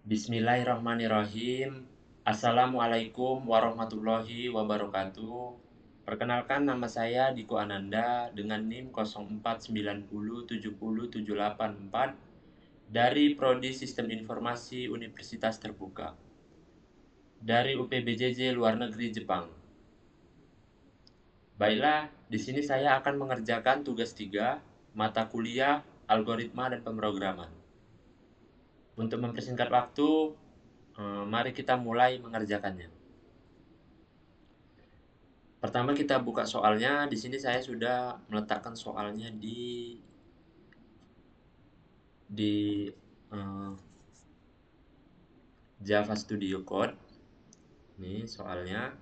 Bismillahirrahmanirrahim. Assalamualaikum warahmatullahi wabarakatuh. Perkenalkan, nama saya Diko Ananda dengan NIM 0490700784 dari Prodi Sistem Informasi Universitas Terbuka dari UPBJJ Luar Negeri Jepang. Baiklah, di sini saya akan mengerjakan tugas 3 mata kuliah Algoritma dan Pemrograman. Untuk mempersingkat waktu, mari kita mulai mengerjakannya. Pertama kita buka soalnya. Di sini saya sudah meletakkan soalnya di uh, Java Studio Code. Ini soalnya.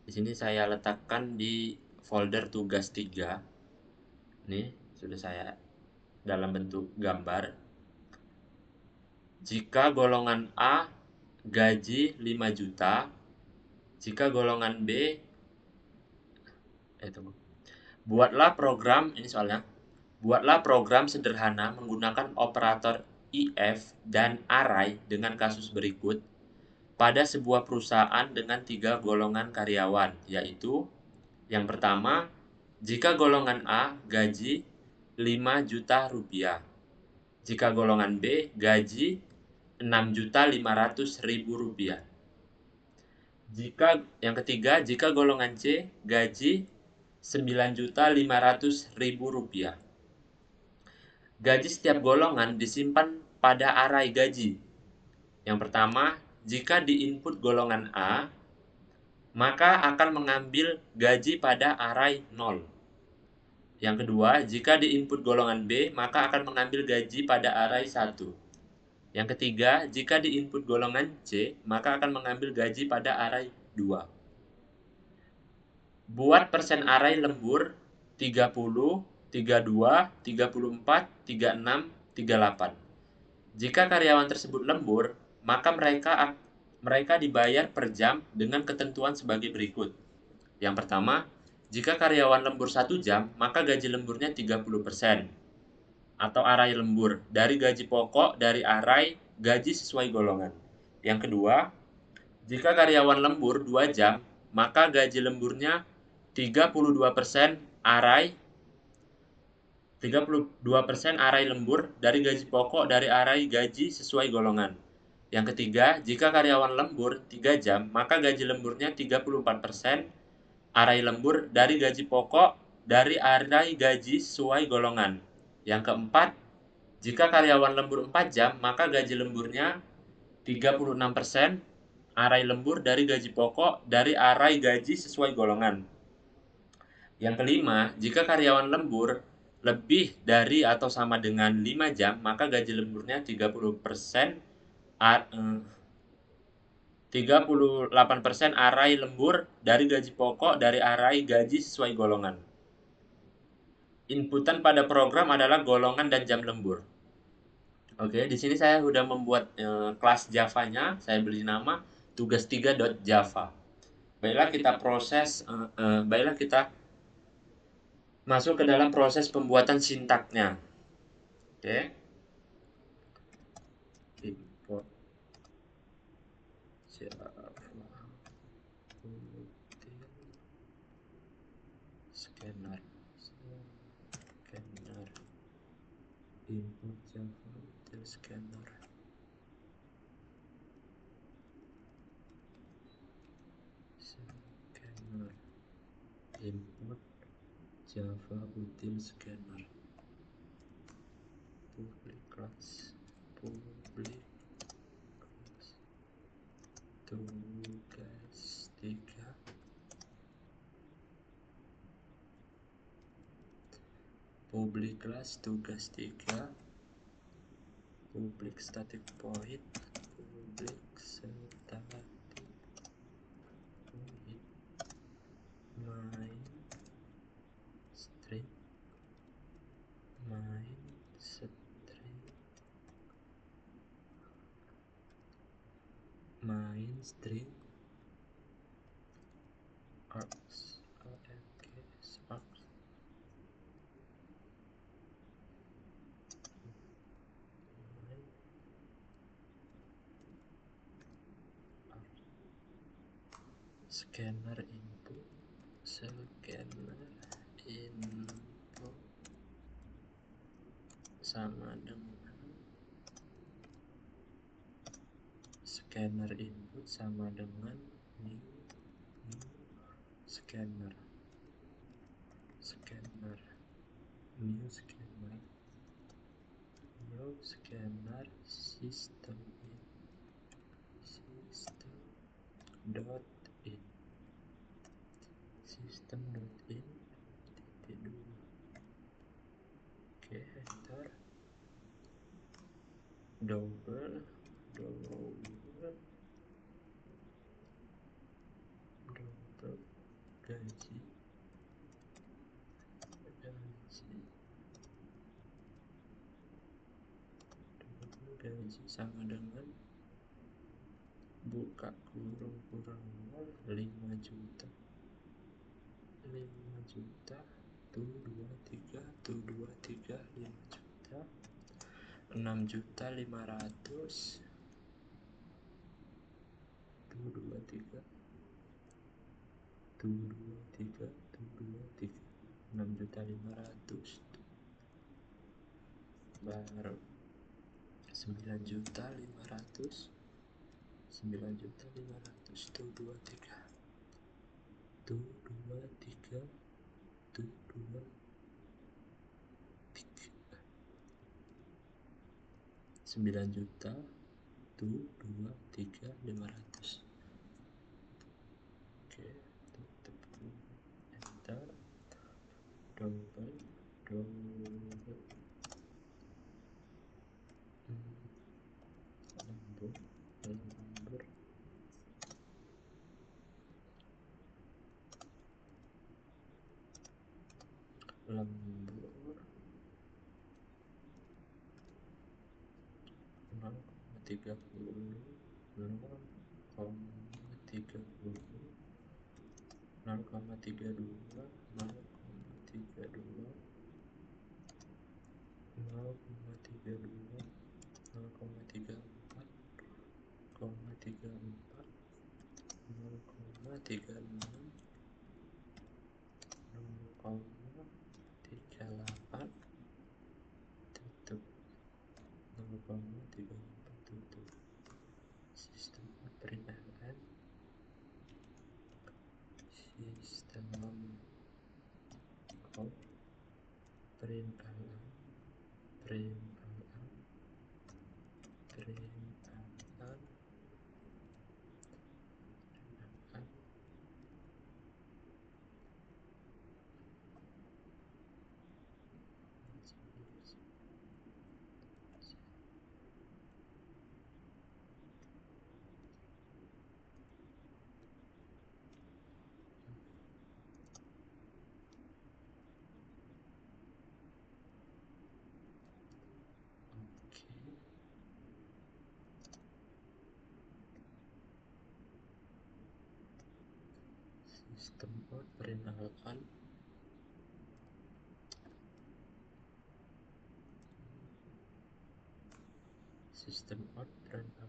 Di sini saya letakkan di folder tugas 3. Nih, sudah saya dalam bentuk gambar. Jika golongan A gaji 5 juta, jika golongan B buatlah program, ini soalnya. Buatlah program sederhana menggunakan operator if dan array dengan kasus berikut pada sebuah perusahaan dengan 3 golongan karyawan, yaitu yang pertama, jika golongan A gaji 5 juta rupiah, jika golongan B gaji 6.500.000 rupiah. Yang ketiga, jika golongan C gaji 9.500.000 rupiah. Gaji setiap golongan disimpan pada array gaji. Yang pertama, jika di input golongan A, maka akan mengambil gaji pada array 0. Yang kedua, jika di input golongan B, maka akan mengambil gaji pada array 1. Yang ketiga, jika di input golongan C, maka akan mengambil gaji pada array 2. Buat persen array lembur 30, 32, 34, 36, 38. Jika karyawan tersebut lembur, maka mereka dibayar per jam dengan ketentuan sebagai berikut. Yang pertama, jika karyawan lembur 1 jam, maka gaji lemburnya 30% atau array lembur dari gaji pokok dari array gaji sesuai golongan. Yang kedua, jika karyawan lembur 2 jam, maka gaji lemburnya 32% array 32% array lembur dari gaji pokok dari array gaji sesuai golongan. Yang ketiga, jika karyawan lembur 3 jam, maka gaji lemburnya 34% array lembur dari gaji pokok dari array gaji sesuai golongan. Yang keempat, jika karyawan lembur 4 jam, maka gaji lemburnya 36% array lembur dari gaji pokok dari array gaji sesuai golongan. Yang kelima, jika karyawan lembur lebih dari atau sama dengan 5 jam, maka gaji lemburnya 38% array lembur dari gaji pokok dari array gaji sesuai golongan. Inputan pada program adalah golongan dan jam lembur. Oke, di sini saya sudah membuat kelas Java-nya. Saya beri nama tugas3.java. Baiklah kita masuk ke dalam proses pembuatan sintaknya. Oke. Import Java scanner input Java util scanner input Java util scanner public class tugas 3 public class tugas 3 public static void public static void main string args scanner input sama dengan new scanner system dot in titik 2. Oke, enter. double gaji sama dengan buka kurung 5 juta tuh 23 5 juta 6.500.000 6.500.000 baru 9.500.000 tuh 23 9 juta tuh 23.500. Oke, tutup, enter. double lembur lembur 0,30 0,38 tutup 0,38 tutup. Sistem println sistem out println program Java sistem out println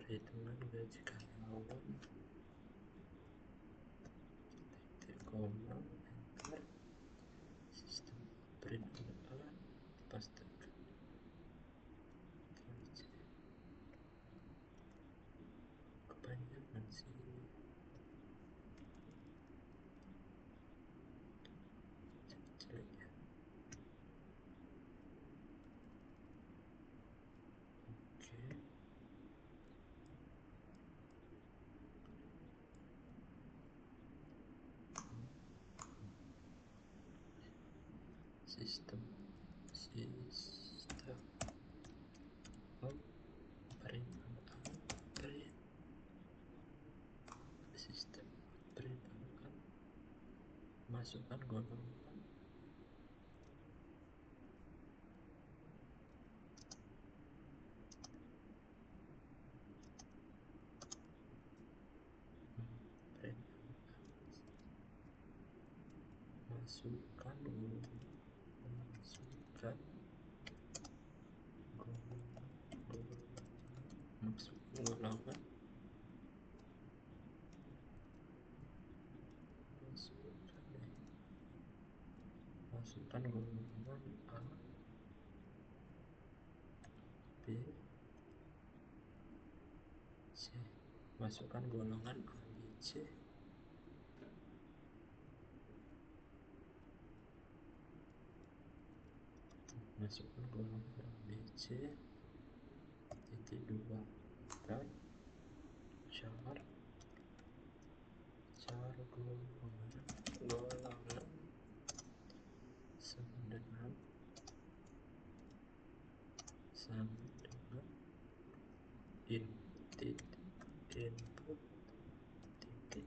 perhitungan gaji karyawan titik koma enter. Sistem println pastikan sistem sistem perimbangan, masukkan golongan masukkan golongan masukkan golongan A, B, C. Masukkan golongan A, B, C. Masukkan golongan A, B, C. Titik 2 dan char golongan sama dengan input titik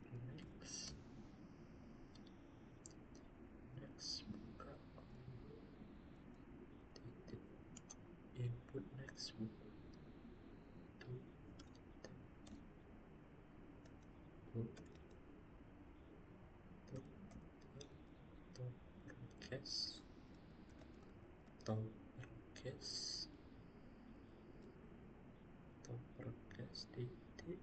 next buka titik input next buka toppercase titik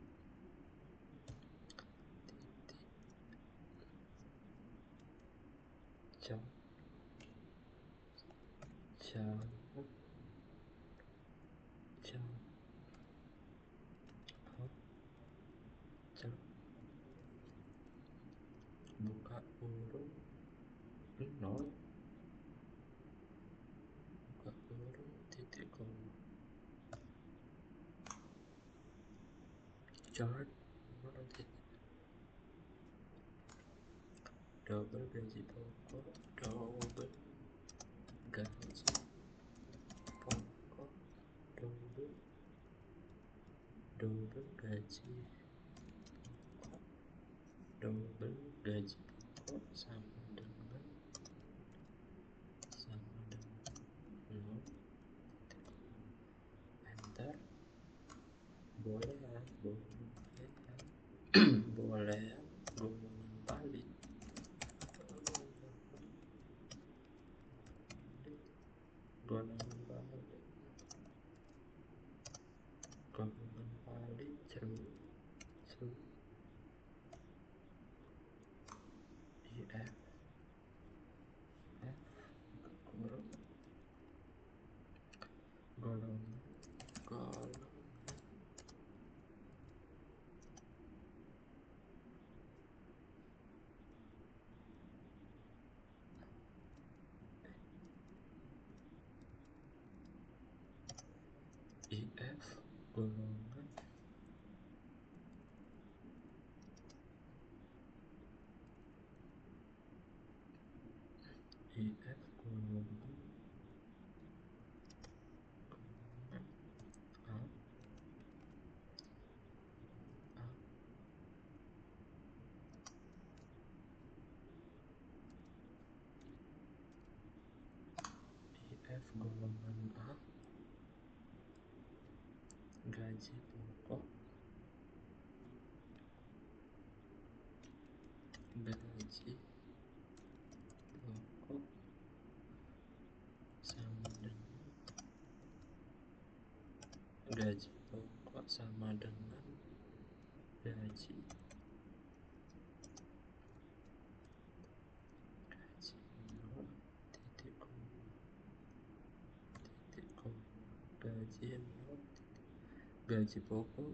char buka kurung 0 buka kurung titik koma chart double gaji pokok double gaji pokok double gaji pokok sama dengan 0. Enter. boleh golongan valid true if kurung golongan if golongan golongan A gaji pokok sama dengan gaji gaji pokok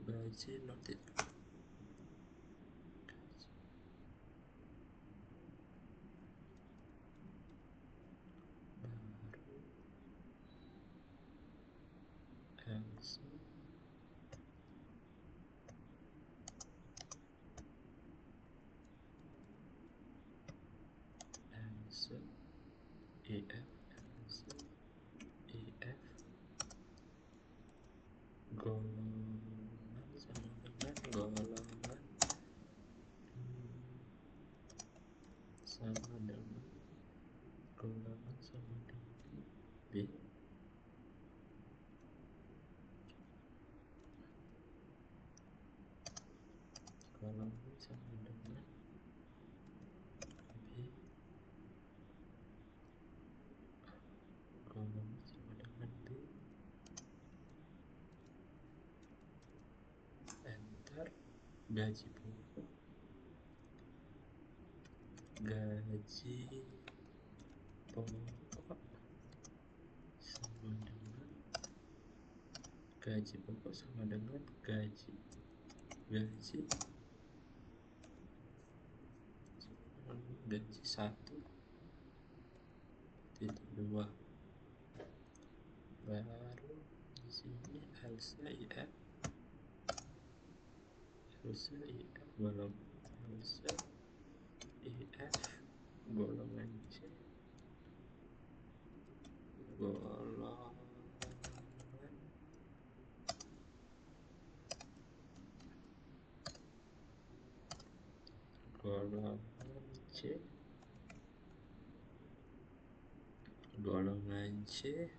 gaji baru else if sama dengan golongan sama dengan B. Golongan sama dengan B. Golongan sama dengan B. Enter. Gaji pokok. Gaji pokok sama dengan gaji pokok sama dengan gaji 1,2. Baru di sini LCIF golongan C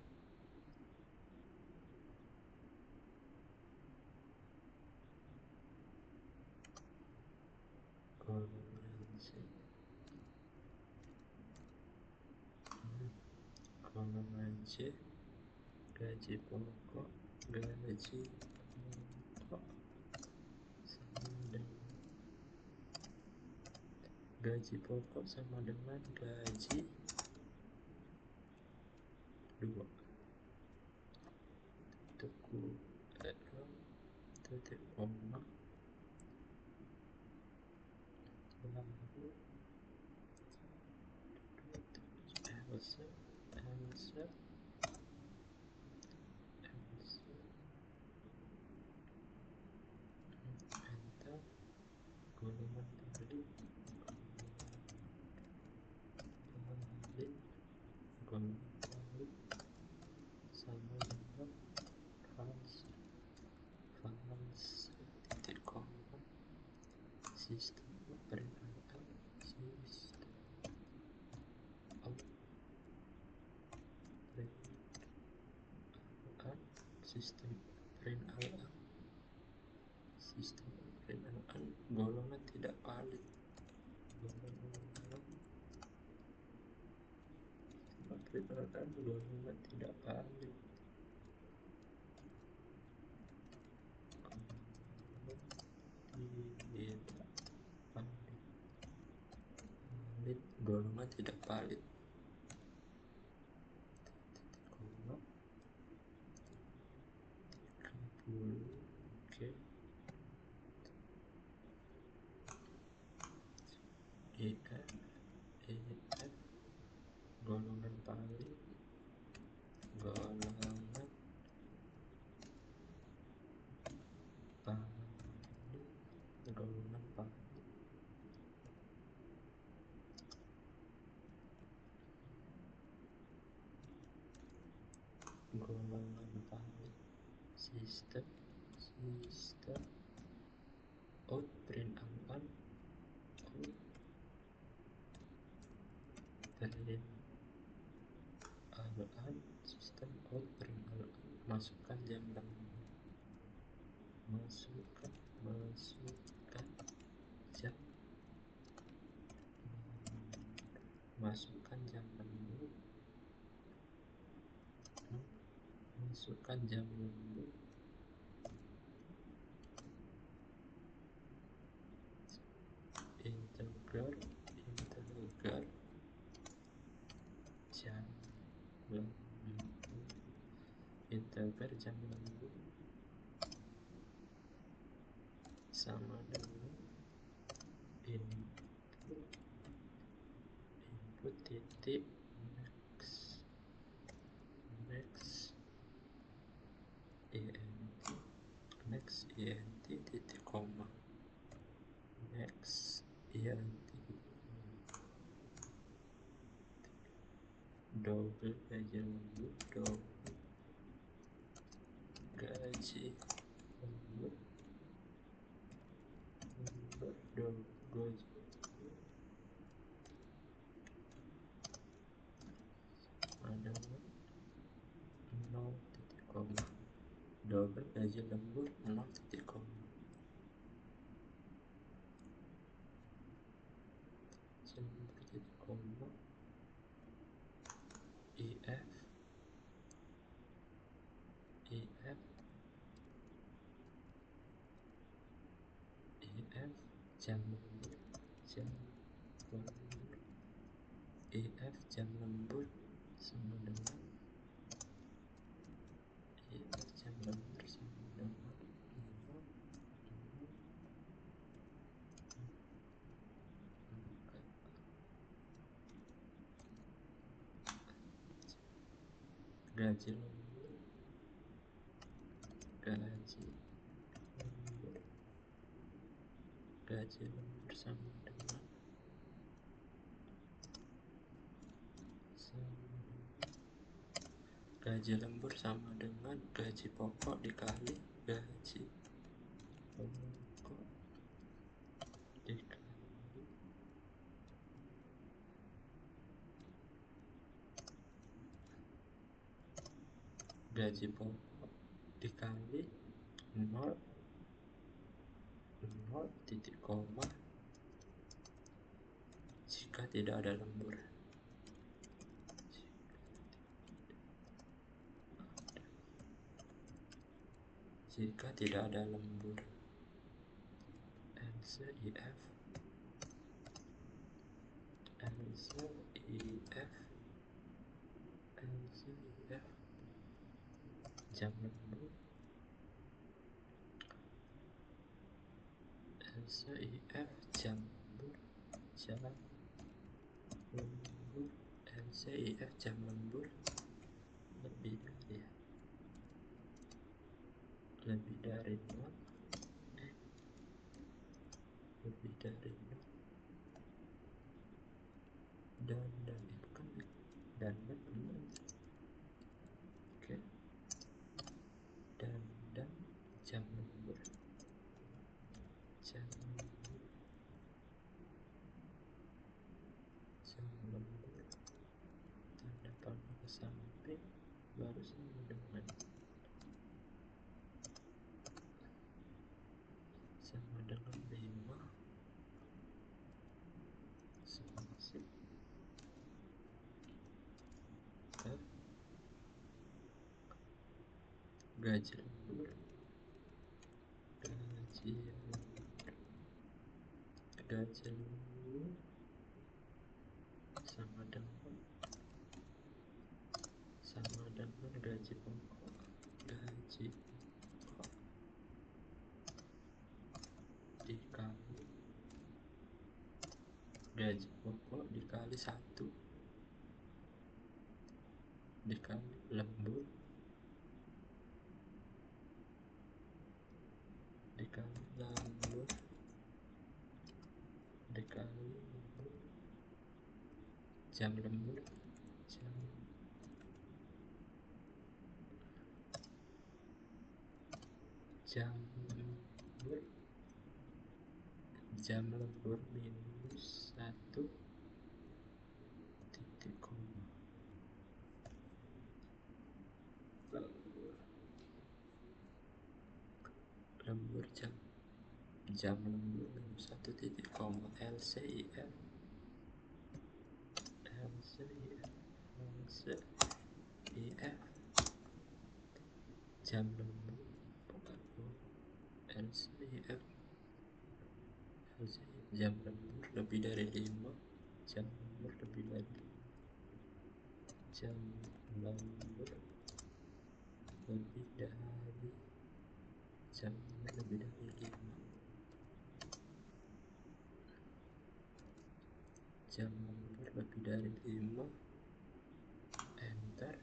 golongan C gaji pokok sama dengan gaji pokok sama dengan gaji 2. Titik koma lalu enter. Golongan balik sama dengan titik koma sistem perintalan golongan tidak valid. Golongan tidak valid. Golongan tidak valid. Koma 30. Oke. Golongan valid. Golongan valid. Sistem out print alan sistem out print alan masukkan jam lembur masukkan jam lembur integer jam lembur sama dengan input titik next ent titik koma double gaji lembur gaji lembur 0 titik koma. Lembur titik koma IF jam lembur IF jam lembur sama dengan IF jam lembur sama dengan 5 gaji lembur sama dengan gaji lembur sama dengan gaji pokok dikali gaji pokok dikali gaji pokok dikali 0 titik koma jika tidak ada lembur. Jika tidak ada lembur, LCIF jam lembur LCIF jam lembur LCIF jam lembur lebih dari 0 dan itu kan dan benar. Oke, dan jam lembur tanda panah ke samping baru sama dengan 5 spasi ke gaji lembur sama dengan gaji pokok dikali gaji pokok dikali 1 dikali lembur jam lembur minus 1 titik koma. Lembur jam lembur minus 1 titik koma. LCIF jam lembur LCIF jam lembur lebih dari 5 jam lembur lebih dari 5 jam lembur lebih dari 5 jam lembur lebih dari 5 enter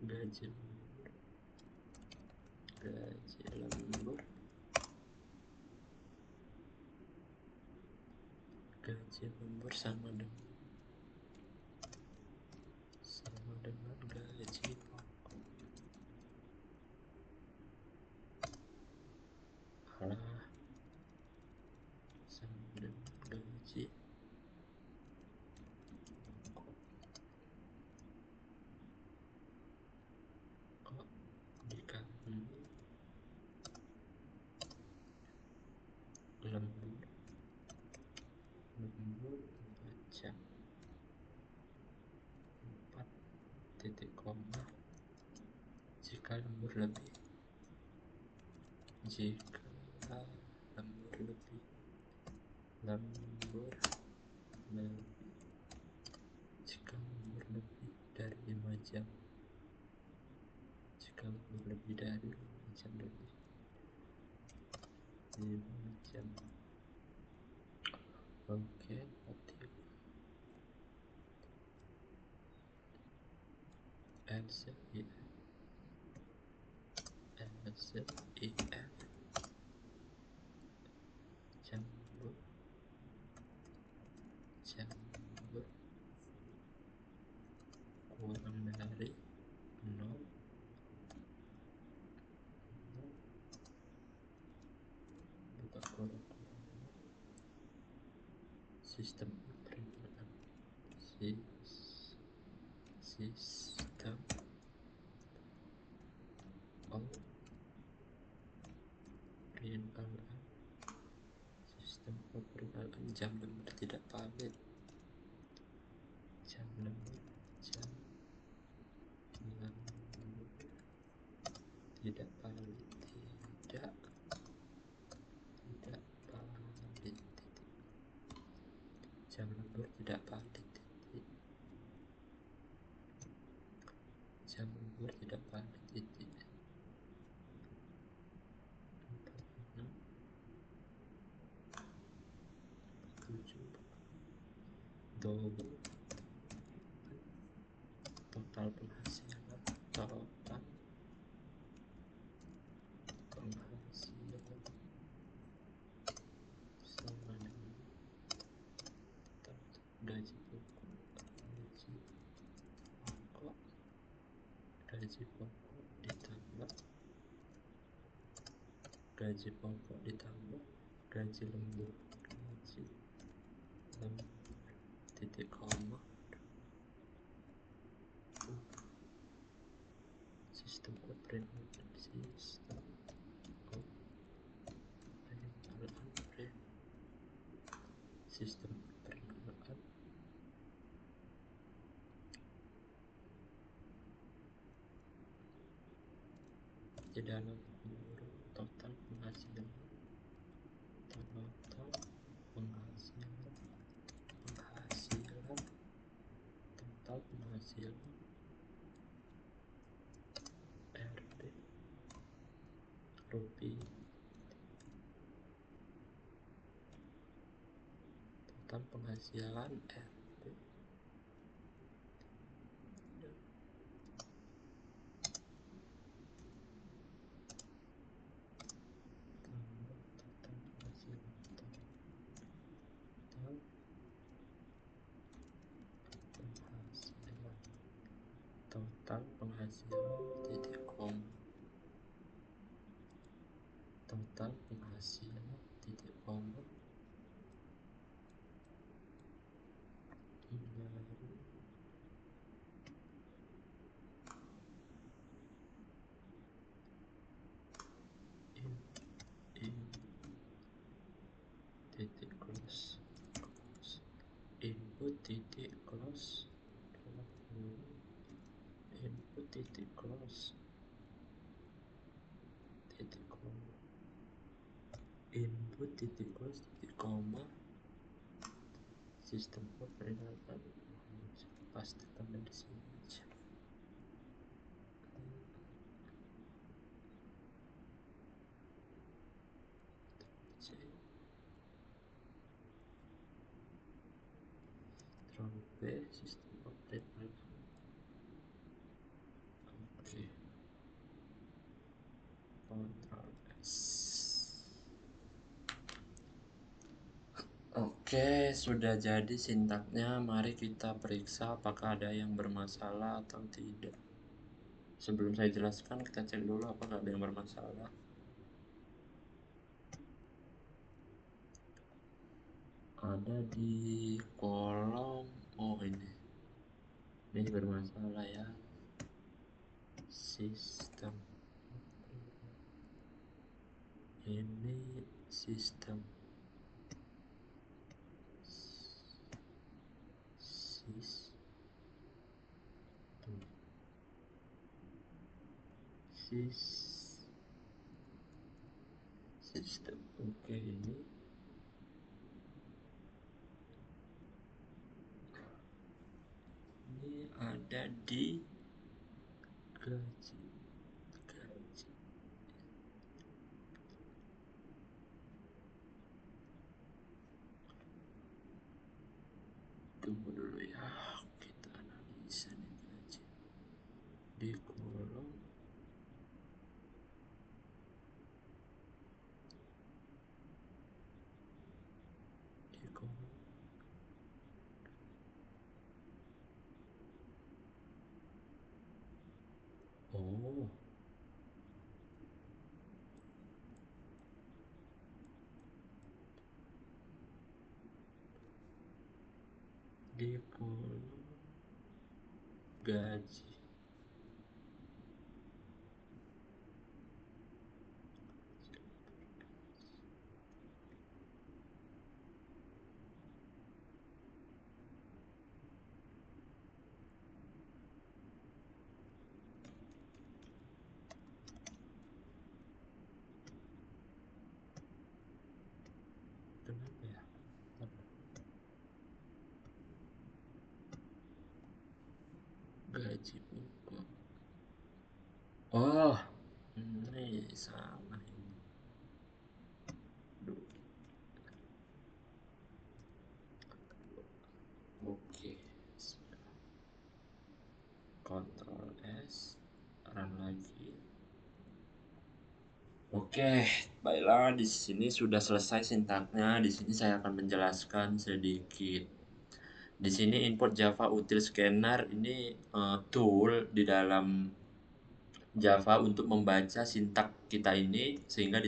gaji lembur sama dengan gaji pokok. Sama dengan gaji pokok. jam 4 titik koma jika lembur lebih jika lembur lebih jika lembur lebih dari 5 jam jika lembur lebih dari 5 jam lebih 5 jam. Oke, motif LCIF jambur kurang dari 0 buka kurung sistem peringatan sistem peringatan sistem peringatan jam lembur tidak valid jam lembur tidak valid tidak valid jam lembur tidak valid jam lembur tidak valid 7 total penghasilan sama dengan gaji pokok ditambah gaji lembur titik koma sistem peringatan di dalam kurung total penghasilan RP rupiah total penghasilan RP total penghasilan titik koma total penghasilan titik koma titik close input titik close input titik close titik koma input titik close titik koma sistem peringatan pastikan dari sini aja Ctrl B sistem peringatan oke Ctrl S. Oke, sudah jadi sintaknya. Mari kita periksa apakah ada yang bermasalah atau tidak. Sebelum saya jelaskan, kita cek dulu apakah ada yang bermasalah. Ada di kolom ini bermasalah ya. Sistem sistem. Oke, ini ada di gaji. Tunggu dulu ya, kita analisa nih gaji di kolom. Oh, di kolom gaji. Kenapa ya? Gaji pokok. Oh, ini sama ini. Oke. Ctrl S, run lagi. Oke, baiklah, di sini sudah selesai sintaknya. Di sini saya akan menjelaskan sedikit. Di sini input Java util scanner ini tool di dalam Java untuk membaca sintak kita ini sehingga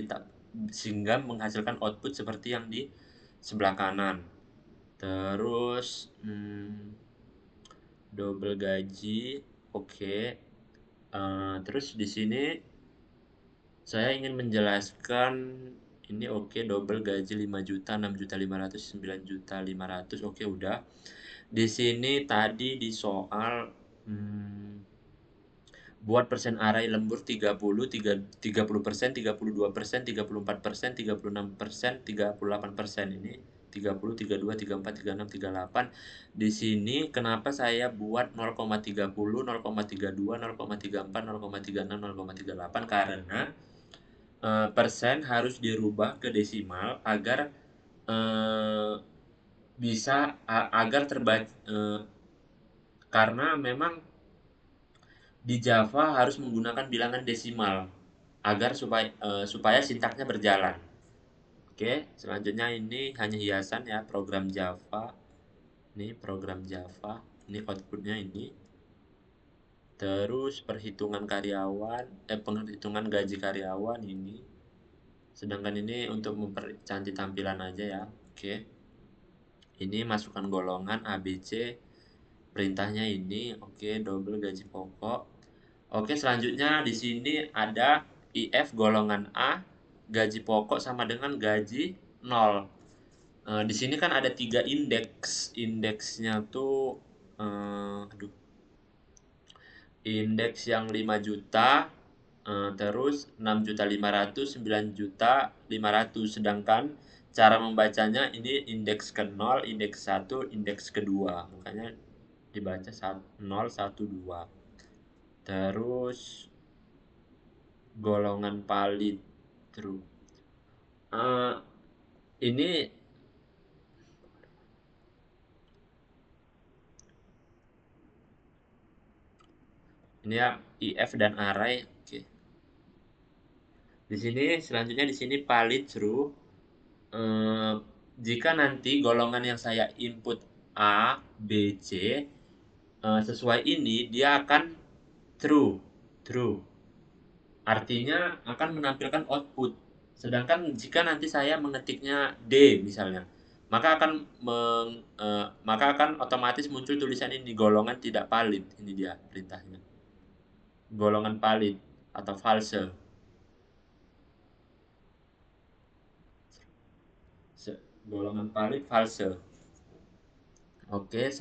menghasilkan output seperti yang di sebelah kanan. Terus double gaji, oke. Terus di sini saya ingin menjelaskan ini oke, double gaji 5 juta, 6 juta 500, 9 juta 500. Oke, udah. Di sini tadi di soal buat persen array lembur 30%, 32%, 34%, 36%, 38% ini 30, 32, 34, 36, 38. Di sini kenapa saya buat 0,30, 0,32, 0,34, 0,36, 0,38 karena persen harus dirubah ke desimal agar bisa agar terbaca karena memang di Java harus menggunakan bilangan desimal agar supaya sintaknya berjalan. Oke, selanjutnya ini hanya hiasan ya, program Java. Ini program Java, ini outputnya ini. Terus perhitungan gaji karyawan ini. Sedangkan ini untuk mempercantik tampilan aja ya. Oke. Ini masukkan golongan ABC. Perintahnya ini, oke, double gaji pokok. Oke, selanjutnya di sini ada IF golongan A, gaji pokok sama dengan gaji 0. Di sini kan ada 3 indeks. Indeksnya tuh indeks yang 5 juta, terus 6.500.000, 9.500.000. Sedangkan cara membacanya ini indeks ke 0, indeks 1, indeks kedua. Makanya dibaca 0, 1, 2. Terus golongan valid true. Ini ya if dan array. Oke. Di sini selanjutnya di sini valid true. Jika nanti golongan yang saya input A, B, C sesuai ini, dia akan true. Artinya akan menampilkan output. Sedangkan jika nanti saya mengetiknya D misalnya, maka akan otomatis muncul tulisan ini golongan tidak valid. Ini dia perintahnya. Golongan valid atau false. Golongan valid false. Oke,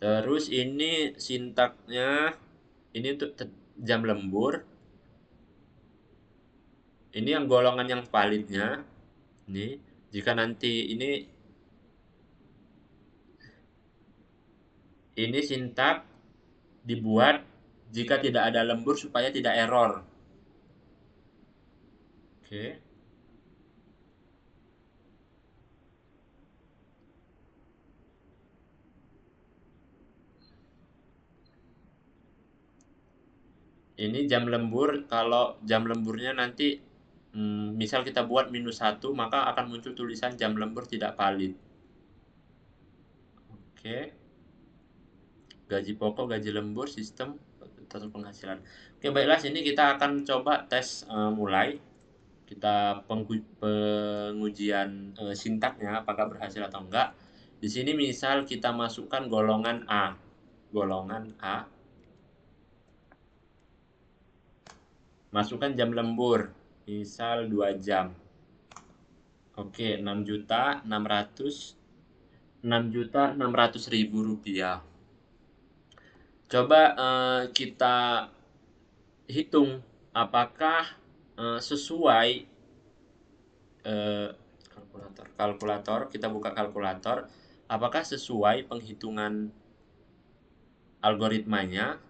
Terus ini sintaknya, ini untuk jam lembur. Ini yang golongan yang validnya. Ini jika nanti ini sintak dibuat jika tidak ada lembur supaya tidak error. Oke. Ini jam lembur, kalau jam lemburnya nanti misal kita buat -1, maka akan muncul tulisan jam lembur tidak valid. Oke. Gaji pokok, gaji lembur, sistem total penghasilan. Oke, baiklah, sini kita akan coba tes mulai. Kita pengujian sintaknya apakah berhasil atau enggak. Di sini misal kita masukkan golongan A. Golongan A. Masukkan jam lembur, misal 2 jam. Oke, 6.600.000 rupiah. Coba kita hitung apakah sesuai kalkulator. Kita buka kalkulator, apakah sesuai penghitungan algoritmanya.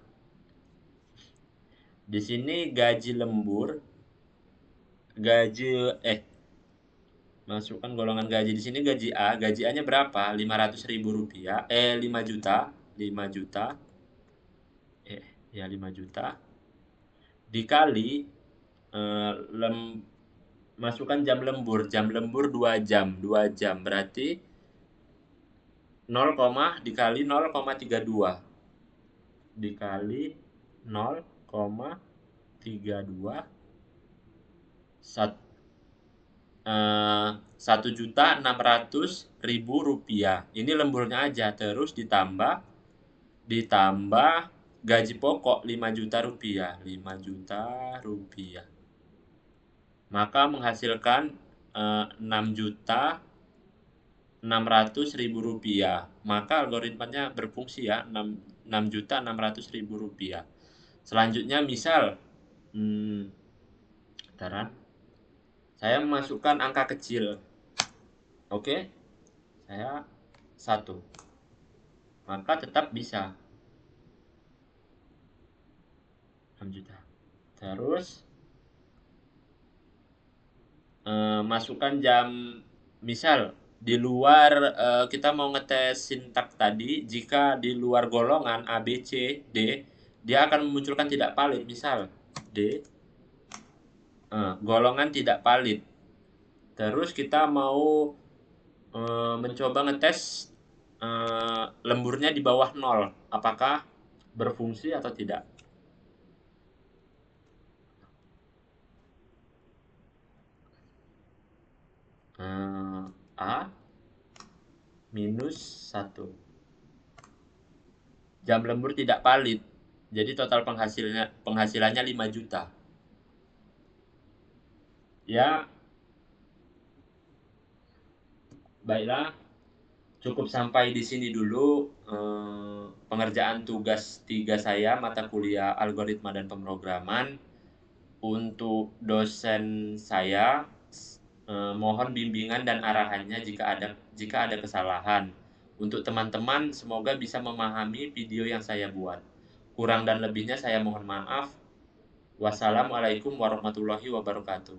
Di sini gaji lembur, masukkan golongan gaji. Di sini gaji A, gaji A-nya berapa? 500.000 rupiah, 5 juta, 5 juta, 5 juta, dikali masukkan jam lembur 2 jam, 2 jam berarti 0, dikali 0,32, dikali 0,32, 1.600.000 rupiah. Ini lemburnya aja, terus ditambah gaji pokok 5 juta rupiah, 5 juta rupiah. Maka menghasilkan 6.600.000 rupiah. Maka algoritmanya berfungsi ya, 6.600.000 rupiah. Selanjutnya misal saya memasukkan angka kecil. Oke, saya 1, maka tetap bisa 6 juta. Terus masukkan jam, misal di luar, kita mau ngetes sintak tadi, jika di luar golongan A, B, C, D, dia akan memunculkan tidak valid. Misal D, golongan tidak valid. Terus kita mau mencoba ngetes lemburnya di bawah 0, apakah berfungsi atau tidak. A -1, jam lembur tidak valid, jadi total penghasilannya 5 juta. Ya, baiklah, cukup sampai di sini dulu pengerjaan tugas 3 saya, mata kuliah algoritma dan pemrograman. Untuk dosen saya, mohon bimbingan dan arahannya jika ada kesalahan. Untuk teman-teman, semoga bisa memahami video yang saya buat. Kurang dan lebihnya saya mohon maaf. Wassalamualaikum warahmatullahi wabarakatuh.